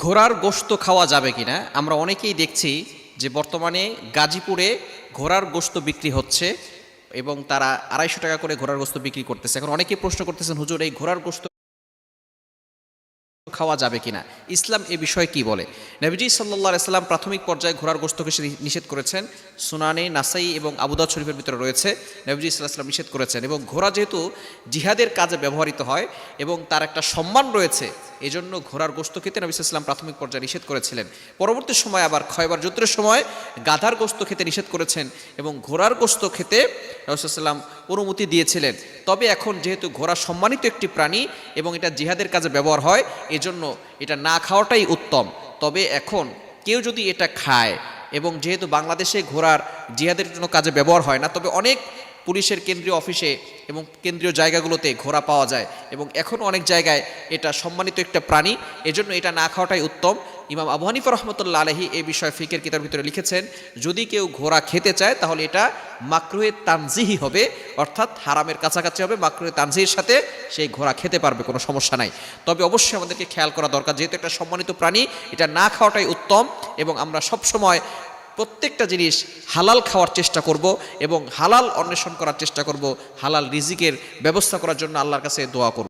ঘোড়ার গোশত খাওয়া যাবে কিনা আমরা অনেকেই দেখছি যে বর্তমানে গাজীপুরে ঘোড়ার গোশত বিক্রি হচ্ছে এবং তারা 250 টাকা করে ঘোড়ার গোশত বিক্রি করতেছে। এখন অনেকেই প্রশ্ন করতেছেন, হুজুর এই ঘোড়ার গোশত খাওয়া যাবে কিনা, ইসলাম এ বিষয়ে কি বলে? নবীজি সাল্লাল্লাহু আলাইহি সাল্লাম প্রাথমিক পর্যায়ে ঘোড়ার গোশতকে নিষেধ করেছেন। সুনানে নাসাই এবং আবু দাউদ শরীফের ভিতরে রয়েছে, নবীজি সাল্লাল্লাহু আলাইহি সাল্লাম নিষেধ করেছেন। এবং ঘোড়া যেহেতু জিহাদের কাজে ব্যবহৃত হয় এবং তার একটা সম্মান রয়েছে, এজন্য ঘোড়ার গোশত খেতে নবী সাল্লাল্লাহু আলাইহি সাল্লাম প্রাথমিক পর্যায়ে নিষেধ করেছিলেন। পরবর্তী সময় আবার খয়বার যুদ্ধের সময় গাধার গোশত খেতে নিষেধ করেছেন এবং ঘোড়ার গোশত খেতে নবী সাল্লাল্লাহু আলাইহি সাল্লাম অনুমতি দিয়েছিলেন। তবে এখন যেহেতু ঘোড়া সম্মানিত একটি প্রাণী এবং এটা জিহাদের কাজে ব্যবহার হয়, এজন্য এটা না খাওয়াটাই উত্তম। তবে এখন কেউ যদি এটা খায়, এবং যেহেতু বাংলাদেশে ঘোড়ার জিহাদের জন্য কাজে ব্যবহার হয় না, তবে অনেক পুলিশের কেন্দ্রীয় অফিসে এবং কেন্দ্রীয় জায়গাগুলোতে ঘোড়া পাওয়া যায় এবং এখনও অনেক জায়গায় এটা সম্মানিত একটা প্রাণী, এজন্য এটা না খাওয়াটাই উত্তম। ইমাম আবু হানিফা রহমতুল্লাহ আলাইহি এই বিষয়ে ফিকের কিতাবের ভিতরে লিখেছেন, যদি কেউ ঘোড়া খেতে চায় তাহলে এটা মাকরুহে তানজিহি হবে, অর্থাৎ হারামের কাছাকাছি হবে, মাকরুহে তানজিহির সাথে সেই ঘোড়া খেতে পারবে, কোনো সমস্যা নাই। তবে অবশ্যই আমাদেরকে খেয়াল করা দরকার, যেহেতু একটা সম্মানিত প্রাণী, এটা না খাওয়াটাই উত্তম। এবং আমরা সবসময় প্রত্যেকটা জিনিস হালাল খাওয়ার চেষ্টা করব এবং হালাল অন্বেষণ করার চেষ্টা করব, হালাল রিজিকের ব্যবস্থা করার জন্য আল্লাহর কাছে দোয়া করব।